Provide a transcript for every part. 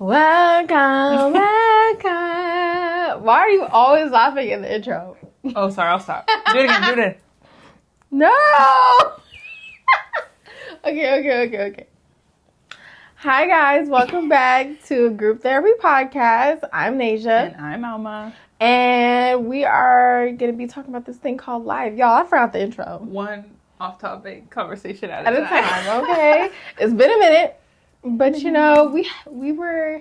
Welcome, welcome. Why are you always laughing in the intro? Oh, sorry, I'll stop. Do it again, do it. No! Okay. Hi, guys. Welcome back to Group Therapy Podcast. I'm Nasia. And I'm Alma. And we are going to be talking about this thing called life. Y'all, I forgot the intro. One off-topic conversation at a time. Okay. It's been a minute. But, you know, we were...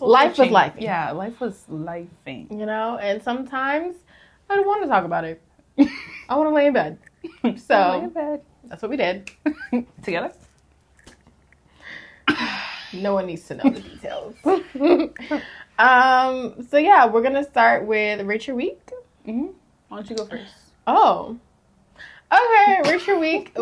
Life was life. Yeah, life was lifing. You know, and sometimes I don't want to talk about it. I want to lay in bed. So, lay in bed. That's what we did. Together? No one needs to know the details. So, yeah, we're going to start with Rate Your Week. Mm-hmm. Why don't you go first? Oh. Okay, Rate Your Week.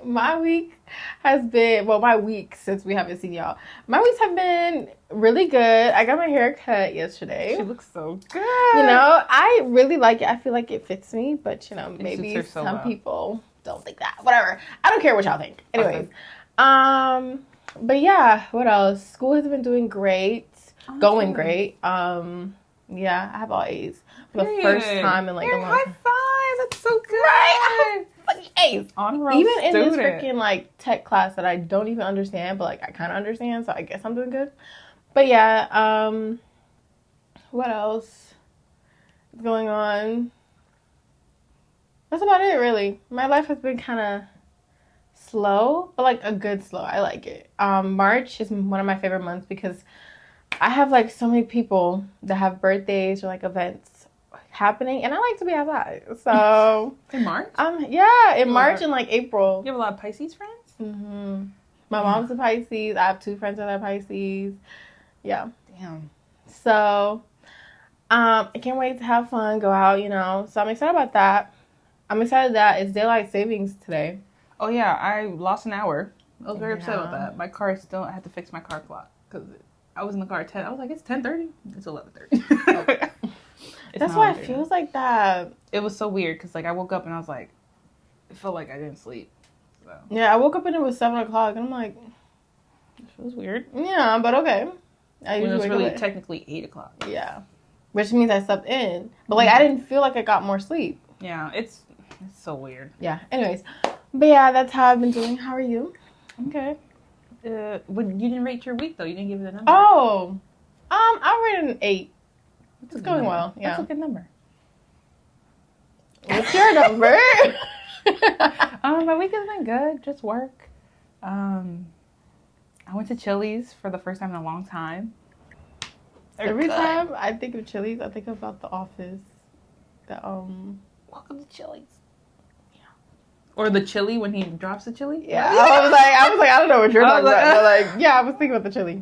My week has been, well, my week since we haven't seen y'all. My weeks have been really good. I got my hair cut yesterday. She looks so good. You know, I really like it. I feel like it fits me, but, you know, maybe so some people don't think that. Whatever. I don't care what y'all think. Anyways. Okay. But yeah, what else? School has been doing great. Going great. Yeah, I have all A's for the first time in like a long time. High five. That's so good. Right? Fucking A's. Even in this freaking like tech class that I don't even understand, but like I kind of understand, so I guess I'm doing good. But yeah, what else is going on? That's about it, really. My life has been kind of slow, but like a good slow. I like it. March is one of my favorite months because I have like so many people that have birthdays or like events happening, and I like to be outside. So in March? Yeah, in March and like April. You have a lot of Pisces friends? Mm-hmm. My mom's a Pisces. I have 2 friends that are Pisces. Yeah. Damn. So, I can't wait to have fun, go out, you know. So I'm excited about that. I'm excited that it's daylight savings today. Oh yeah, I lost an hour. I was very upset about that. My car still, I had to fix my car clock because I was in the car at 10. I was like, it's 10:30. It's 11:30. Okay. That's why it feels like that. It was so weird because like I woke up and I was like, it felt like I didn't sleep. So. Yeah, I woke up and it was 7 o'clock and I'm like, this feels weird. Yeah, but okay. It was really technically 8 o'clock. Yeah, which means I slept in, but like I didn't feel like I got more sleep. Yeah, it's so weird. Yeah. Anyways, but yeah, that's how I've been doing. How are you? Okay. You didn't rate your week though. You didn't give it a number. Oh, I rated an 8. It's going number. well. Yeah, that's a good number. What's your number? My week has been good. Just work. I went to Chili's for the first time in a long time. Every time I think of Chili's, I think about The Office. Welcome to Chili's. Yeah. Or the chili when he drops the chili. Yeah. I was like, I don't know what you're talking about. But like, yeah, I was thinking about the chili.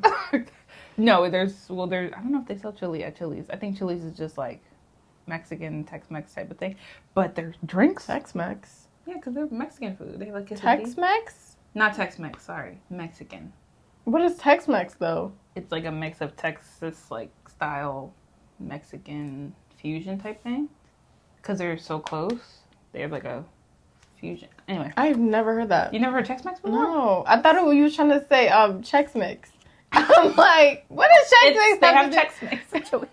No, there's I don't know if they sell chili at Chili's. I think Chili's is just like Mexican Tex-Mex type of thing. But there's drinks. Tex-Mex. Yeah, because they're Mexican food. They have like Tex-Mex? Not Tex-Mex, sorry. Mexican. What is Tex-Mex though? It's like a mix of Texas like style Mexican fusion type thing. Because they're so close. They have like a fusion. Anyway. I've never heard that. You never heard Tex-Mex before? No. I thought you were trying to say Chex-Mix. I'm like, what is Chex-Mix? They have Chex-Mix actually.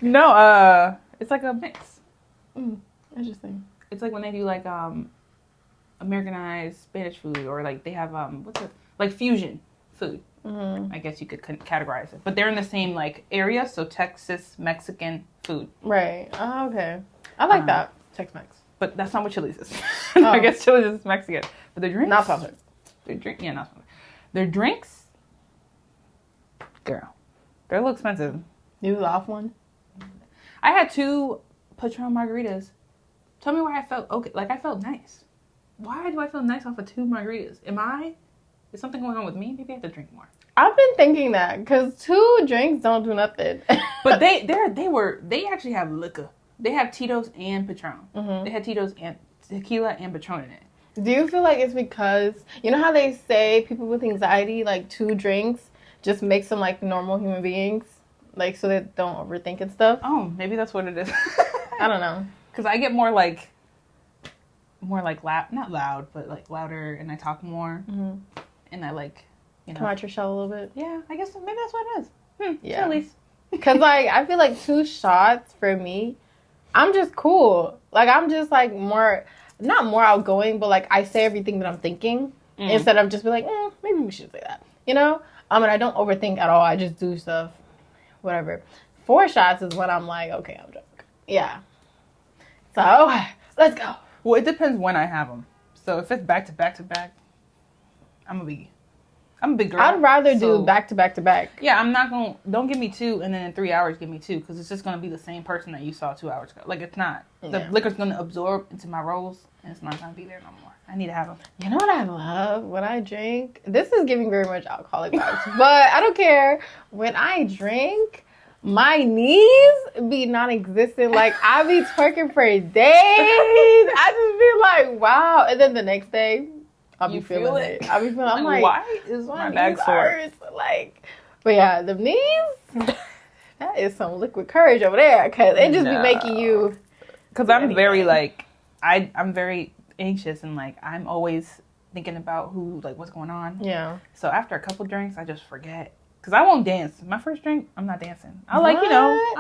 No, it's like a mix. Interesting. It's like when they do like Americanized Spanish food, or like they have like fusion food. Mm-hmm. I guess you could categorize it, but they're in the same like area, so Texas Mexican food. Right. Oh, okay. I like that Tex-Mex, but that's not what Chili's is. Oh. I guess Chili's is Mexican, but their drinks not sponsored. Not sponsored. Their drinks, girl, they're a little expensive. You was off one. I had 2 Patron margaritas. Tell me why I felt okay. Like I felt nice. Why do I feel nice off of 2 margaritas? Is something going on with me? Maybe I have to drink more. I've been thinking that because 2 drinks don't do nothing. But they actually have liquor. They have Tito's and Patron. Mm-hmm. They had Tito's and tequila and Patron in it. Do you feel like it's because, you know how they say people with anxiety, like 2 drinks just makes them like normal human beings? Like so they don't overthink and stuff? Oh, maybe that's what it is. I don't know. Because I get more like loud, not loud, but like louder, and I talk more. Mm-hmm. And I like You know? Come out your shell a little bit. Yeah, I guess maybe that's what it is. Yeah. Chili's. Because, like, I feel like 2 shots for me, I'm just cool. Like, I'm just, like, not more outgoing, but, like, I say everything that I'm thinking instead of just be like, maybe we should say that. You know? And I don't overthink at all. I just do stuff. Whatever. 4 shots is when I'm like, okay, I'm drunk. Yeah. So, let's go. Well, it depends when I have them. So if it's back to back to back, I'm a big girl. I'd rather do back to back to back. Yeah, don't give me 2 and then in 3 hours give me 2 because it's just going to be the same person that you saw 2 hours ago. Like, it's not. The liquor's going to absorb into my rolls and it's not going to be there no more. I need to have them. You know what I love when I drink? This is giving very much alcoholic vibes, but I don't care. When I drink, my knees be non-existent. Like, I be twerking for days. I just be like, wow. And then the next day, I'll be feeling it. I'll be feeling. I'm like, why is my back sore? Like, but yeah, the knees. That is some liquid courage over there, cause it just be making you. Cause I'm very like, I'm very anxious and like I'm always thinking about what's going on. Yeah. So after a couple drinks, I just forget. Cause I won't dance. My first drink, I'm not dancing. I'll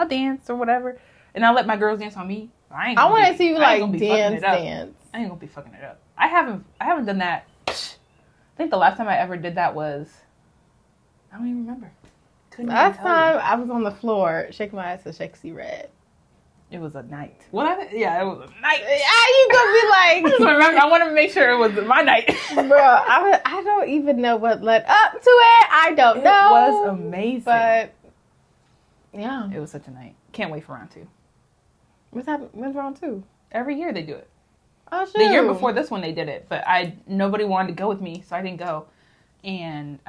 dance or whatever, and I'll let my girls dance on me. I want to see you like dance. I ain't gonna be fucking it up. I haven't done that. I think the last time I ever did that was, I don't even remember. Last time I was on the floor shaking my ass to Sexy Red. It was a night. Yeah, it was a night. You gonna be like? I just remember. I want to make sure it was my night, bro. I don't even know what led up to it. I don't know. It was amazing, but yeah, it was such a night. Can't wait for round 2. When's round 2? Every year they do it. Oh shit! The year before this one they did it, but nobody wanted to go with me, so I didn't go. And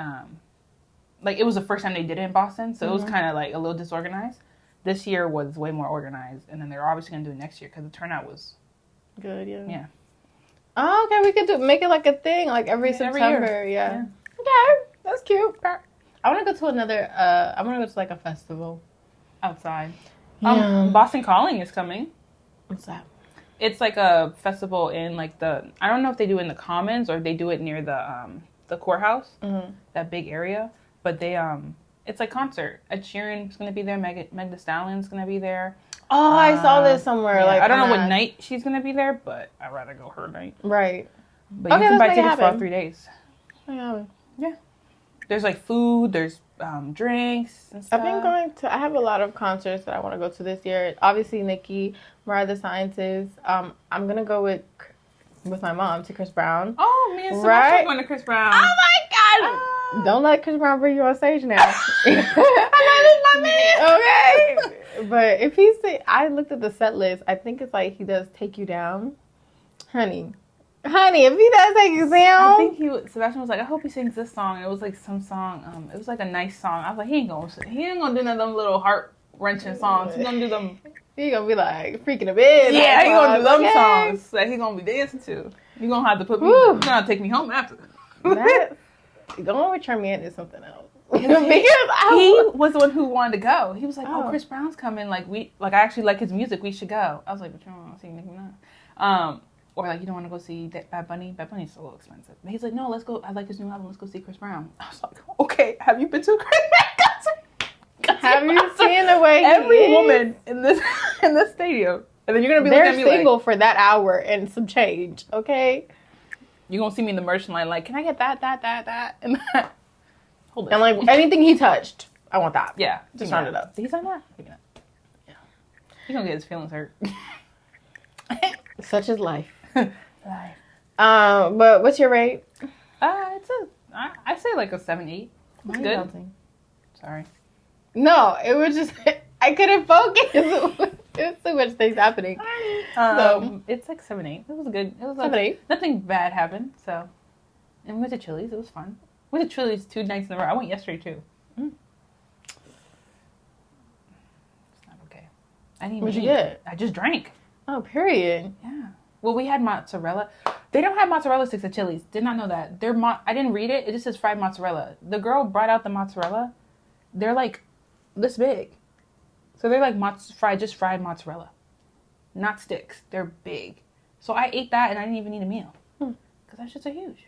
like it was the first time they did it in Boston, so it was kind of like a little disorganized. This year was way more organized, and then they're obviously gonna do it next year because the turnout was good. Yeah. Yeah. Oh, okay. We could make it like a thing, like every September. Every yeah. Okay, that's cute. I want to go to another. I want to go to like a festival outside. Yeah. Boston Calling is coming. What's that? It's like a festival in like I don't know if they do it in the Commons or if they do it near the courthouse, that big area. But they it's like concert. Ed Sheeran's gonna be there. Meg Thee Stallion's gonna be there. Oh, I saw this somewhere. Yeah, like I don't know what night she's gonna be there, but I'd rather go her night. Right. But you can buy tickets for all 3 days. Yeah. There's like food. There's drinks and stuff. I've been going to. I have a lot of concerts that I want to go to this year. Obviously, Nicki, Mariah the Scientist. I'm gonna go with my mom to Chris Brown. Oh, me and Sebastian going to Chris Brown. Oh my God! Don't let Chris Brown bring you on stage now. I know this my man. Okay, but if I looked at the set list. I think it's like he does "Take You Down," honey. If he does "Take You Down," I think Sebastian was like, I hope he sings this song. And it was like some song. It was like a nice song. I was like, he ain't gonna do none of them little heart wrenching songs. He's gonna do them. He gonna be like freaking a bit. Yeah, he gonna do them songs that he gonna be dancing to. You gonna have to put me. You gonna take me home after. Going with Charmaine is something else. He was the one who wanted to go. He was like, "Oh, Chris Brown's coming. Like I actually like his music. We should go." I was like, "But you don't want to see Nicki Minaj." Or like, you don't want to go see Bad Bunny? Bad Bunny's a little expensive. But he's like, "No, let's go. I like his new album. Let's go see Chris Brown." I was like, "Okay, have you been to a Chris Brown concert? Have you seen the way every woman in this stadium?" And then you're gonna be looking at me single like, for that hour and some change, okay? You're gonna see me in the merch line like, "Can I get that, and that?" Hold it. And like anything he touched, I want that. Yeah, just turn it up. Did he sign that? Maybe not. Yeah, he's gonna get his feelings hurt. Such is life. But what's your rate? I say like a 7-8. It's good. Counting? Sorry. No, it was just I couldn't focus. There's too much things happening. It's like 7-8. It was good. It was like 7-8. Nothing bad happened. So, and we went to Chili's. It was fun. We went to Chili's 2 nights in a row. I went yesterday too. It's not okay. I didn't. What'd you get? I just drank. Oh, period. Yeah. Well, we had mozzarella. They don't have mozzarella sticks at Chili's. Did not know that. I didn't read it. It just says fried mozzarella. The girl brought out the mozzarella. They're like this big. So they're like fried mozzarella. Not sticks. They're big. So I ate that and I didn't even need a meal. Because that shit's so huge.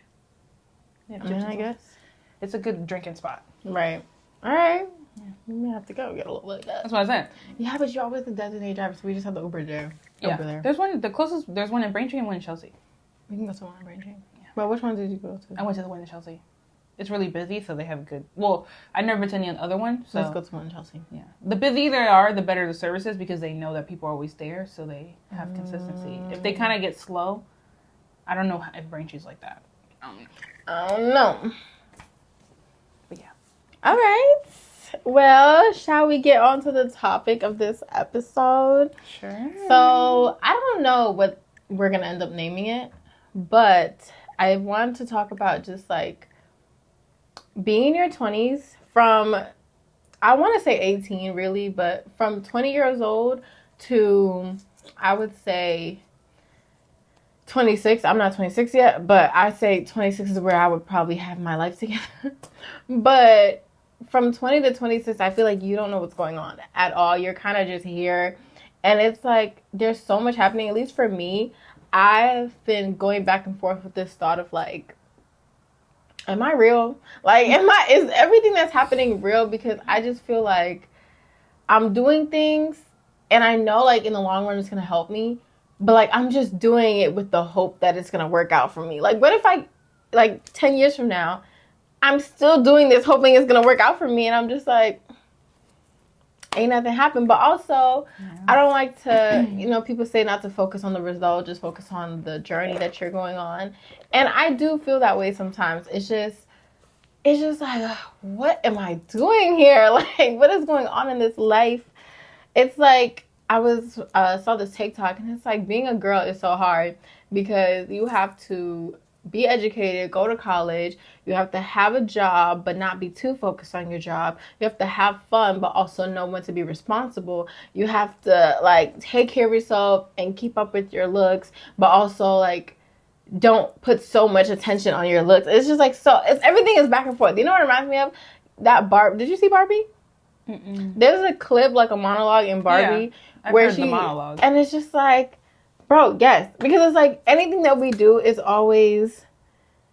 I guess. it's a good drinking spot. Right. All right. Yeah. We may have to go get a little bit of that. That's what I said. Yeah, but you're always the designated driver, so we just have the Uber there. Yeah. Uber there. There's one in Braintree and one in Chelsea. We can go to one in Braintree. Yeah. But which one did you go to? I went to the one in Chelsea. It's really busy, so they have good... Well, I've never been to any other one, so... Let's go to one in Chelsea. Yeah. The busier they are, the better the service is because they know that people are always there, so they have consistency. If they kind of get slow, I don't know if Braintree's like that. I don't know. But yeah. All right. Well, shall we get on to the topic of this episode? Sure. So, I don't know what we're going to end up naming it, but I want to talk about just like being in your 20s from, I want to say 18 really, but from 20 years old to, I would say 26. I'm not 26 yet, but I say 26 is where I would probably have my life together. But from 20 to 26, I feel like you don't know what's going on at all. You're kind of just here. And it's like, there's so much happening. At least for me, I've been going back and forth with this thought of like, am I real? Like, is everything that's happening real? Because I just feel like I'm doing things and I know like in the long run it's going to help me. But like, I'm just doing it with the hope that it's going to work out for me. Like, what if I, like 10 years from now, I'm still doing this hoping it's going to work out for me. And I'm just like, ain't nothing happened. But also, I don't like to, people say not to focus on the result, just focus on the journey that you're going on. And I do feel that way sometimes. It's just like, what am I doing here? Like, what is going on in this life? It's like, I saw this TikTok and it's like being a girl is so hard because you have to be educated, go to college, you have to have a job but not be too focused on your job. You have to have fun but also know when to be responsible. You have to like take care of yourself and keep up with your looks but also like don't put so much attention on your looks. It's just like everything is back and forth. You know what it reminds me of? That Did you see Barbie? Mm-mm. There's a clip like a monologue in Barbie where heard the monologue. And it's just like, bro, yes. Because it's like anything that we do is always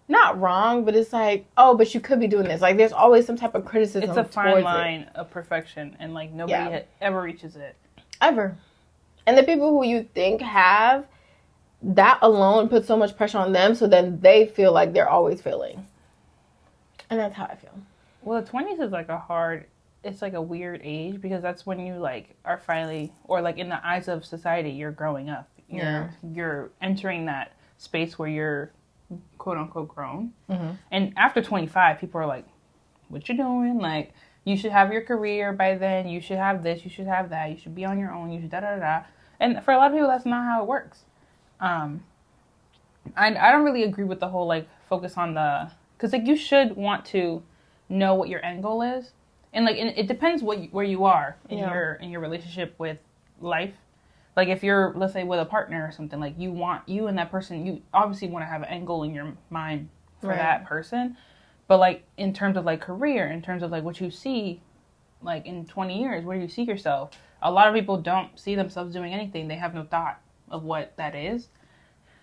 not wrong, but it's like, oh, but you could be doing this. Like there's always some type of criticism. It's a fine line of perfection and like nobody ever reaches it. Ever. And the people who you think have, that alone puts so much pressure on them so then they feel like they're always failing. And that's how I feel. Well, the 20s is like it's like a weird age because that's when you like are finally, or like in the eyes of society, you're growing up. You're entering that space where you're quote unquote grown. Mm-hmm. And after 25, people are like, what you doing? Like, you should have your career by then. You should have this. You should have that. You should be on your own. You should da-da-da-da. And for a lot of people, that's not how it works. I don't really agree with the whole like focus on because like you should want to know what your end goal is. And like it depends where you are in your relationship with life. Like if you're, let's say, with a partner or something, like you and that person, you obviously want to have an end goal in your mind for that person. But like in terms of like career, in terms of like what you see, like in 20 years, where do you see yourself? A lot of people don't see themselves doing anything. They have no thought of what that is.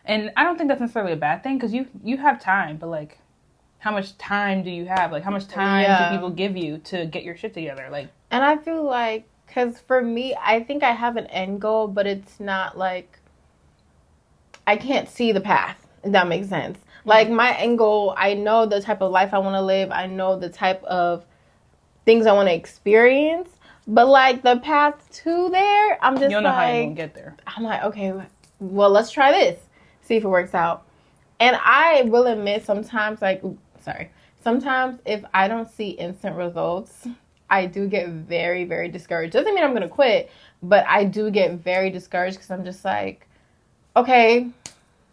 And I don't think that's necessarily a bad thing because you have time, but like, how much time do you have? Like, how much time do people give you to get your shit together? Like, and I feel like, because for me, I think I have an end goal, but it's not like, I can't see the path, if that makes sense. Like, my end goal, I know the type of life I want to live. I know the type of things I want to experience. But, like, the path to there, I'm just you don't know how you're going to get there. I'm like, okay, well, let's try this. See if it works out. And I will admit sometimes, sometimes if I don't see instant results, I do get very, very discouraged. Doesn't mean I'm going to quit, but I do get very discouraged because I'm just like, okay,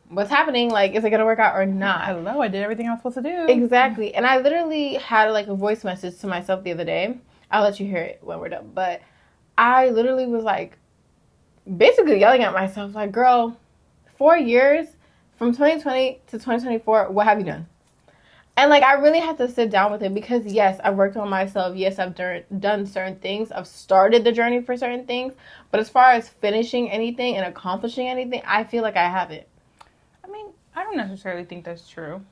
what's happening? Like, is it going to work out or not? Hello, I did everything I was supposed to do. Exactly. And I literally had like a voice message to myself the other day. I'll let you hear it when we're done. But I literally was like, basically yelling at myself, like, girl, 4 years from 2020 to 2024, what have you done? And, like, I really had to sit down with it because, yes, I've worked on myself. Yes, I've done certain things. I've started the journey for certain things. But as far as finishing anything and accomplishing anything, I feel like I haven't. I mean, I don't necessarily think that's true.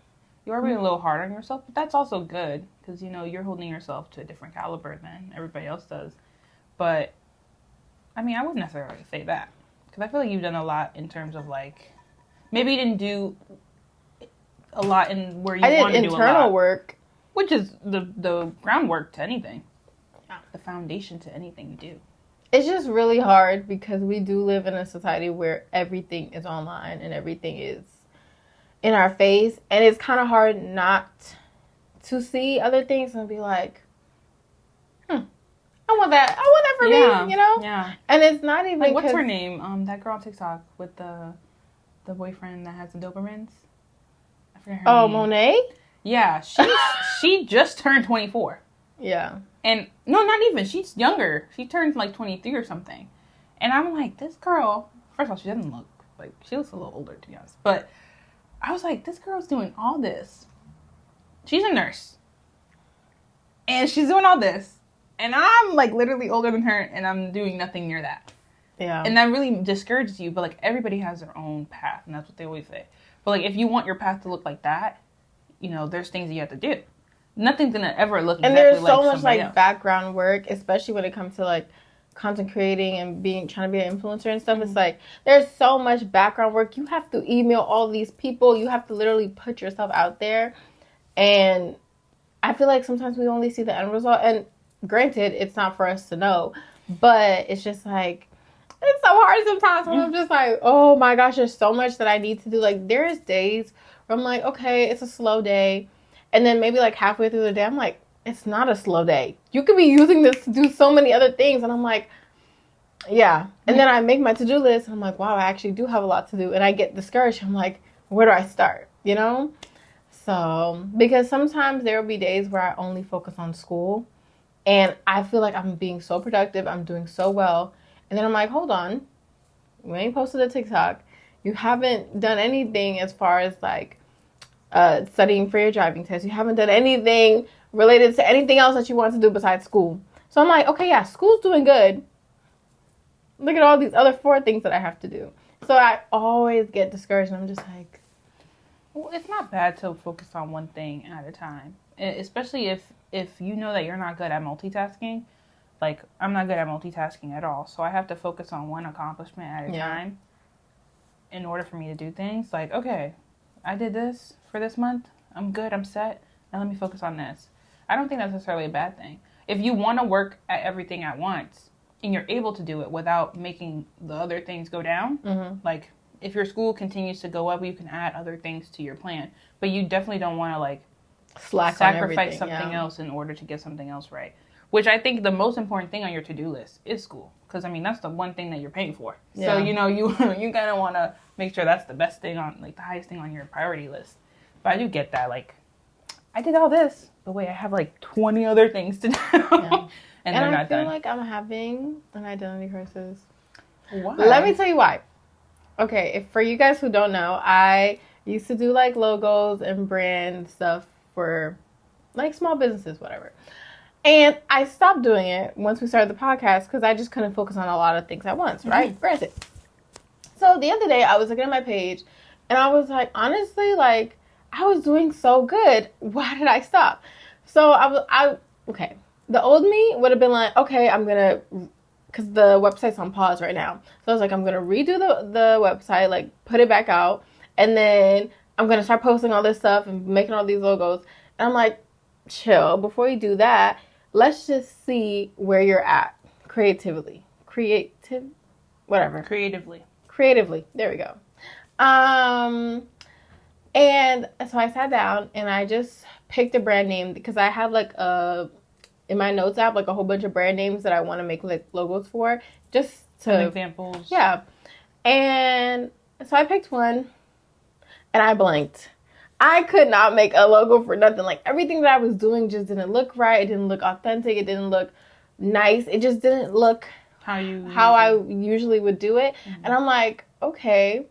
You are being a little hard on yourself, but that's also good because, you know, you're holding yourself to a different caliber than everybody else does. But, I mean, I wouldn't necessarily say that because I feel like you've done a lot in terms of, like, maybe you didn't do a lot in where you want to do a lot. I did internal work. Which is the groundwork to anything. Yeah. The foundation to anything you do. It's just really hard because we do live in a society where everything is online and everything is in our face, and it's kind of hard not to see other things and be like, I want that for me, you know? Yeah. And it's not even like, what's her name? That girl on TikTok with the boyfriend that has the Dobermans. I forget her name. Monet? Yeah, she just turned 24. Yeah. And no, not even. She's younger. She turned like 23 or something. And I'm like, this girl, first of all, she doesn't look like, she looks a little older, to be honest. But I was like, this girl's doing all this. She's a nurse. And she's doing all this. And I'm like literally older than her and I'm doing nothing near that. Yeah. And that really discourages you. But like everybody has their own path. And that's what they always say. But like if you want your path to look like that, you know, there's things that you have to do. Nothing's going to ever look exactly like somebody else. And there's so much like background work, especially when it comes to like content creating and trying to be an influencer and stuff. It's like there's so much background work. You have to email all these people. You have to literally put yourself out there. And I feel like sometimes we only see the end result. And granted, it's not for us to know, but it's just like it's so hard sometimes when I'm just like, oh my gosh, there's so much that I need to do. Like there's days where I'm like, okay, it's a slow day. And then maybe like halfway through the day, I'm like, it's not a slow day. You could be using this to do so many other things. And I'm like, yeah. And then I make my to-do list. And I'm like, wow, I actually do have a lot to do. And I get discouraged. I'm like, where do I start? You know? So, because sometimes there will be days where I only focus on school. And I feel like I'm being so productive. I'm doing so well. And then I'm like, hold on. You ain't posted a TikTok. You haven't done anything as far as like, studying for your driving test. You haven't done anything related to anything else that you want to do besides school. So I'm like, okay, yeah, school's doing good. Look at all these other 4 things that I have to do. So I always get discouraged and I'm just like... Well, it's not bad to focus on one thing at a time. Especially if you know that you're not good at multitasking. Like, I'm not good at multitasking at all. So I have to focus on one accomplishment at a time in order for me to do things. Like, okay, I did this for this month. I'm good. I'm set. Now let me focus on this. I don't think that's necessarily a bad thing. If you want to work at everything at once and you're able to do it without making the other things go down, like if your school continues to go up, you can add other things to your plan. But you definitely don't want to like sacrifice something else in order to get something else right. Which I think the most important thing on your to-do list is school. Because, I mean, that's the one thing that you're paying for. Yeah. So, you know, you kind of want to make sure that's the best thing on, like, the highest thing on your priority list. But I do get that, like, I did all this, but wait, I have, like, 20 other things to do. Yeah. and they're not done. I feel like I'm having an identity crisis. Why? Let me tell you why. Okay, if for you guys who don't know, I used to do, like, logos and brand stuff for, like, small businesses, whatever. And I stopped doing it once we started the podcast because I just couldn't focus on a lot of things at once, right? Granted. So the other day I was looking at my page and I was like, honestly, like, I was doing so good. Why did I stop? So okay. The old me would have been like, okay, I'm going to, because the website's on pause right now. So I was like, I'm going to redo the website, like put it back out. And then I'm going to start posting all this stuff and making all these logos. And I'm like, chill. Before you do that, let's just see where you're at creatively. Creatively. There we go. And so I sat down and I just picked a brand name because I have like in my notes app, like a whole bunch of brand names that I want to make like logos for, just to some examples. Yeah. And so I picked one and I blanked. I could not make a logo for nothing. Like everything that I was doing just didn't look right. It didn't look authentic. It didn't look nice. It just didn't look how I usually would do it. Mm-hmm. And I'm like, okay,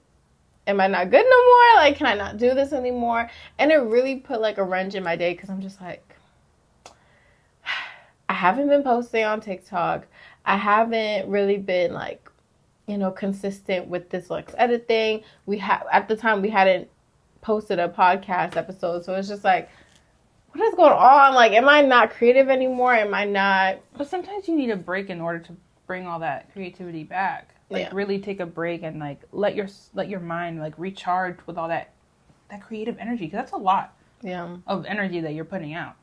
am I not good no more? Like, can I not do this anymore? And it really put like a wrench in my day because I'm just like, I haven't been posting on TikTok. I haven't really been like, you know, consistent with this Lex Edit thing. At the time we hadn't posted a podcast episode. So it's just like, what is going on? Like, am I not creative anymore? Am I not? But sometimes you need a break in order to bring all that creativity back. Like, really take a break and, like, let your mind, like, recharge with all that creative energy. Because that's a lot of energy that you're putting out.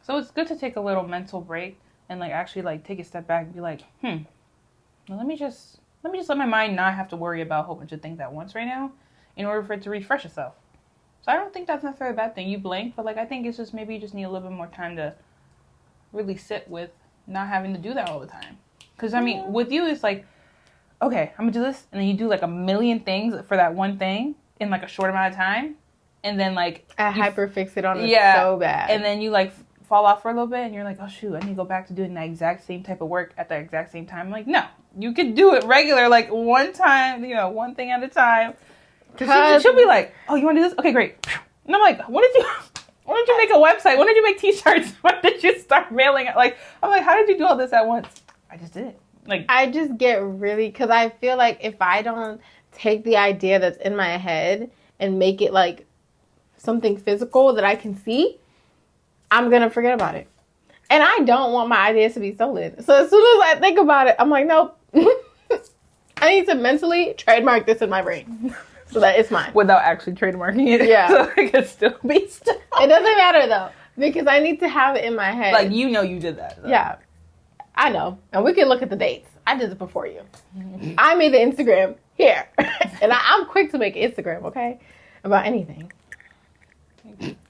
So it's good to take a little mental break and, like, actually, like, take a step back and be like, well, let me just let my mind not have to worry about a whole bunch of things at once right now in order for it to refresh itself. So I don't think that's necessarily a bad thing. You blank, but, like, I think it's just maybe you just need a little bit more time to really sit with not having to do that all the time. Because, I mean, with you, it's like, okay, I'm going to do this. And then you do, like, a million things for that one thing in, like, a short amount of time. And then, like... I hyperfixate on it so bad. And then you, like, fall off for a little bit. And you're like, oh, shoot, I need to go back to doing that exact same type of work at the exact same time. I'm like, no. You can do it regular, like, one time, one thing at a time. Because she'll be like, oh, you want to do this? Okay, great. And I'm like, when did you make a website? When did you make t-shirts? When did you start mailing it? Like, I'm like, how did you do all this at once? I just did it. Like, I just get really, because I feel like if I don't take the idea that's in my head and make it like something physical that I can see, I'm going to forget about it. And I don't want my ideas to be stolen. So as soon as I think about it, I'm like, nope. I need to mentally trademark this in my brain so that it's mine. Without actually trademarking it. Yeah. So it can still be stolen. It doesn't matter though, because I need to have it in my head. Like, you did that. Though. Yeah. I know. And we can look at the dates. I did it before you. I made the Instagram here. And I'm quick to make an Instagram, okay? About anything.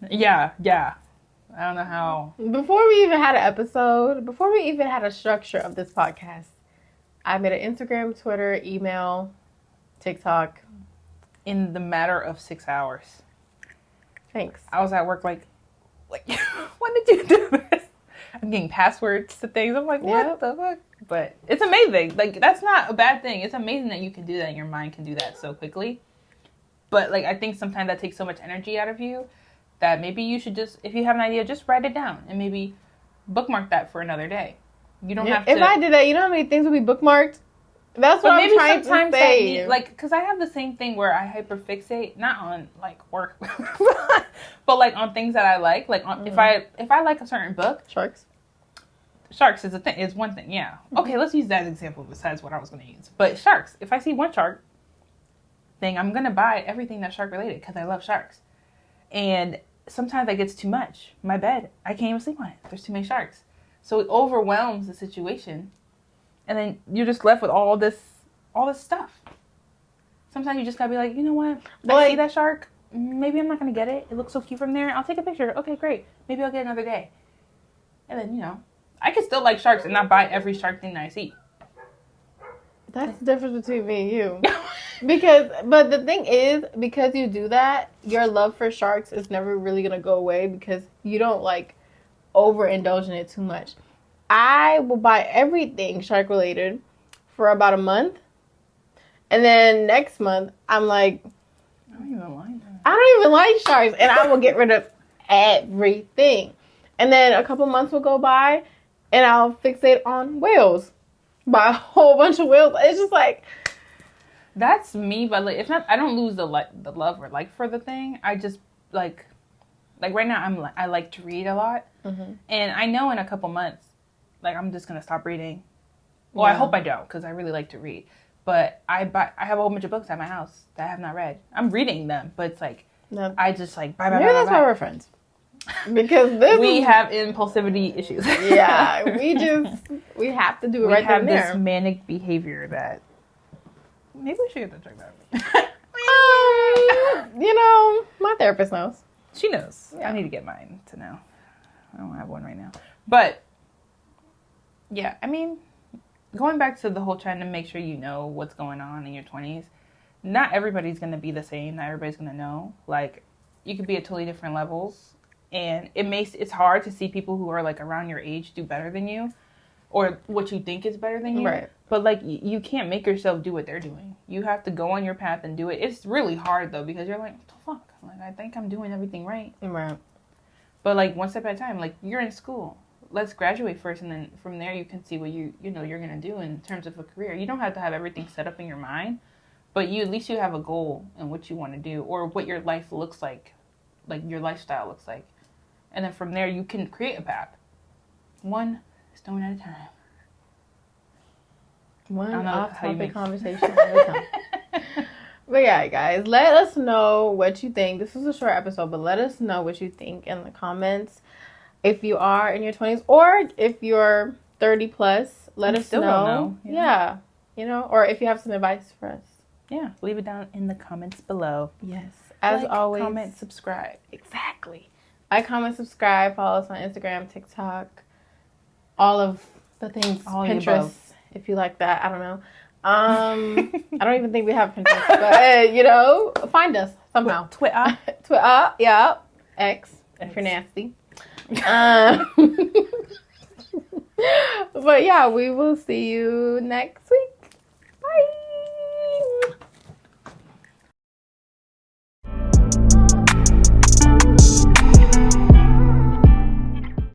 Yeah. I don't know how. Before we even had an episode, before we even had a structure of this podcast, I made an Instagram, Twitter, email, TikTok. In the matter of 6 hours. Thanks. I was at work like, when did you do this? I'm getting passwords to things. I'm like, what the fuck? But it's amazing. Like, that's not a bad thing. It's amazing that you can do that and your mind can do that so quickly. But, like, I think sometimes that takes so much energy out of you that maybe you should just, if you have an idea, just write it down and maybe bookmark that for another day. You don't have to. If I did that, you know how many things would be bookmarked? That's what I'm trying to say. Like, because I have the same thing where I hyperfixate, not on, like, work, but, like, on things that I like. Like, on, if I like a certain book. Sharks is is one thing, yeah. Okay, let's use that as an example besides what I was going to use. But sharks, if I see one shark thing, I'm going to buy everything that's shark related because I love sharks. And sometimes that gets too much. My bed, I can't even sleep on it. There's too many sharks. So it overwhelms the situation. And then you're just left with all this stuff. Sometimes you just gotta be like, you know what? I see that shark. Maybe I'm not gonna get it. It looks so cute from there. I'll take a picture. Okay, great. Maybe I'll get another day. And then, I can still like sharks and not buy every shark thing that I see. That's the difference between me and you. But the thing is, because you do that, your love for sharks is never really gonna go away because you don't like overindulge in it too much. I will buy everything shark related for about a month. And then next month, I'm like, I don't even like sharks. And I will get rid of everything. And then a couple months will go by and I'll fixate on whales. Buy a whole bunch of whales. It's just like... That's me, but like, it's not, I don't lose the love or like for the thing. I just like right now I like to read a lot. Mm-hmm. And I know in a couple months, like, I'm just going to stop reading. Well, I hope I don't, because I really like to read. But I have a whole bunch of books at my house that I have not read. I'm reading them, but it's like, I just like, bye. Maybe that's why we're friends. Because we have impulsivity issues. Yeah, we have to do it right then and there. We have this manic behavior that, maybe we should get that checked out. My therapist knows. She knows. Yeah. I need to get mine to know. I don't have one right now. But, yeah, I mean, going back to the whole trying to make sure you know what's going on in your 20s, not everybody's going to be the same. Not everybody's going to know. Like, you could be at totally different levels. And it's hard to see people who are, like, around your age do better than you. Or what you think is better than you. Right. But, like, you can't make yourself do what they're doing. You have to go on your path and do it. It's really hard, though, because you're like, what the fuck? Like, I think I'm doing everything right. Right. But, like, one step at a time. Like, you're in school. Let's graduate first, and then from there you can see what you're going to do in terms of a career. You don't have to have everything set up in your mind, But at least you have a goal in what you want to do or what your life looks like your lifestyle looks like. And then from there, you can create a path. One stone at a time. One off-topic conversation at a time. But yeah, guys, let us know what you think. This was a short episode, but let us know what you think in the comments. If you are in your 20s or if you're 30 plus, let us know. Don't know. Yeah. You know, or if you have some advice for us. Yeah, leave it down in the comments below. Yes. As always. Comment, subscribe. Exactly. Like, comment, subscribe, follow us on Instagram, TikTok, all of the things. All Pinterest, if you like that. I don't know. I don't even think we have Pinterest, but you know, find us somehow. Twitter, yeah, X if you're nasty. But yeah, we will see you next week.